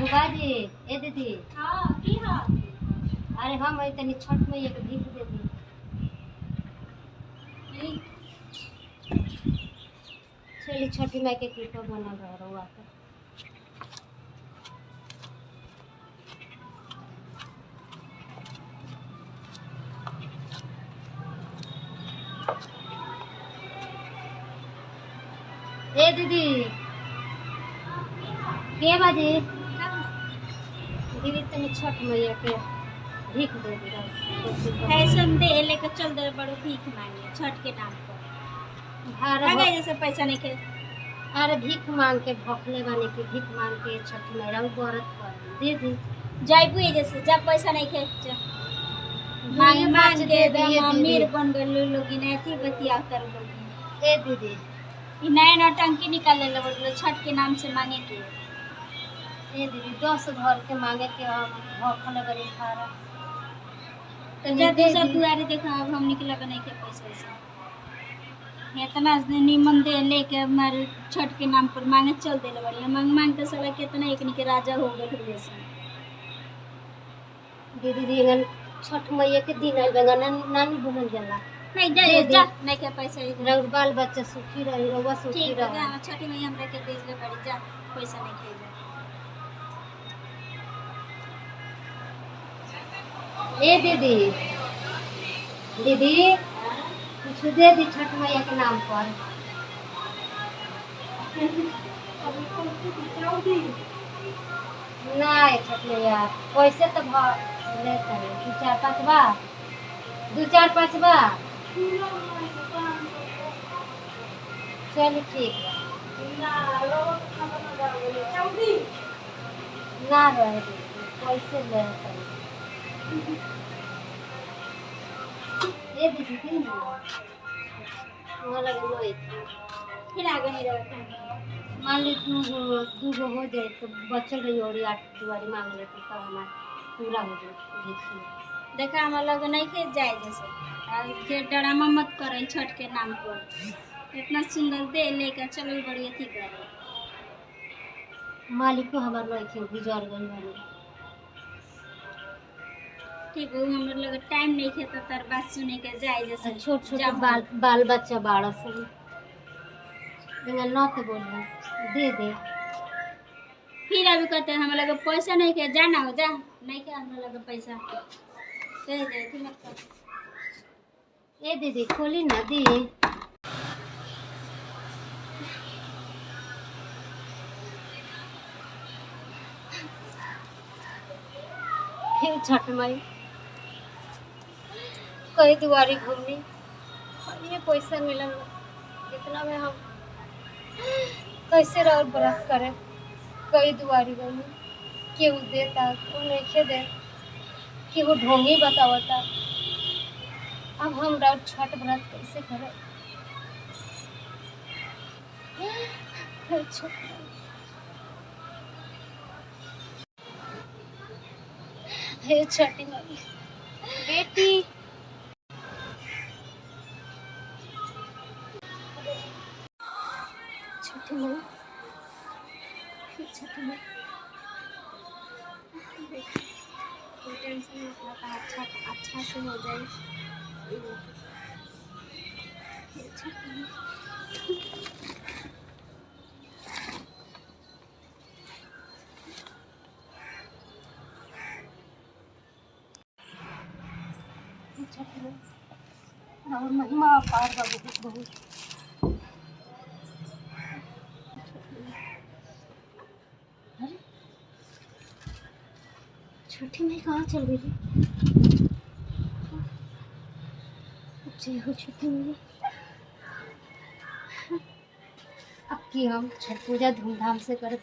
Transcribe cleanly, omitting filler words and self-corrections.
बुबाजी ए दीदी। हां की हां। अरे हम तनी छठ मैया के भीख दे दी। चली छठी माई के कृपा बनल रहुआ के। ए दीदी के बाजी दीदी तनी छठ मैया के भीख दे दी। फैशन दे लेके चल दे बड़ो भीख मांगे छठ के नाम पर। आ गए जैसे पैसा नहीं के। अरे भीख मांग के भोखले बानी की भीख मांग के छठ मैया व्रत कर दे दी। जाइबू जैसे जब पैसा नहीं के मांग मांग के दम अमीर बन गए लोग ने ऐसी बतिया कर लोग। ए दीदी ई नया नौटंकी निकाल ले बोल छठ के नाम से मांगे के। ए दीदी 10 घर के मांगे के हम भोखले बड़ी खारा तने दे सब दुआरे देखा अब हम निकला के नहीं के पैसा से इतना निमन दे लेके मार छठ के नाम पर मांगे चल देले बढ़िया मांग मांग के साला कितना एकनी के राजा हो गए जैसे। दीदी दीगन छठ मैया के दिन आई बेगा नानी बनल जाला नहीं जा जा नहीं के पैसा रउर बाल बच्चा सुखी रही रउआ सुखी ठीक रही। है छठी मैया हमरा के दे ले बड़ी जा पैसा नहीं के ए दीदी दीदी कुछ दे दी छठ मैया के नाम पर। नहीं छठ मैया पैसे तो लेते हैं 2-4-5 बा 2-4-5 बा। चलिए ठीक है ना रहे पैसे ले ये दीदी फिर आगे नहीं रहा मान ली दू गो हो जाए तो बचल रही और 8 दुआरी मांग लेते तब हमारा पूरा हो जाए। देखा हम लोग नहीं के जाए जैसे फिर ड्रामा मत करें छठ के नाम पर इतना सुंदर दे लेकर चलो बड़ी अथी कर मालिक को हमारे लड़के गुजर गई वाली ठीक है हम लोग टाइम नहीं थे तो तर बात सुने के जाए जैसे छोट छोट बाल बच्चा बाड़ा सब न तो बोल दे दे फिर अभी कहते हम लोग पैसा नहीं के जाना हो जा नहीं के हम लोग पैसा दे दे फिर मत ए दीदी खोली ना दी छठ माई कई दुआरी घूमनी ये पैसा मिलल इतना में हम कैसे रह व्रत करे कई दुआरी घूमनी केहू देता केहू नहीं दे केहू ढोंगी बतावता अब हम छठ व्रत कैसे करे। हे छठी माई बेटी छठी माई छठी माई टेंशन अच्छा अच्छा से हो जाए और महिमा अपार बा बहुत बहुत। अरे छठी में कहाँ चल गई जय हो छठी में। अब की हम छठ पूजा धूमधाम से करे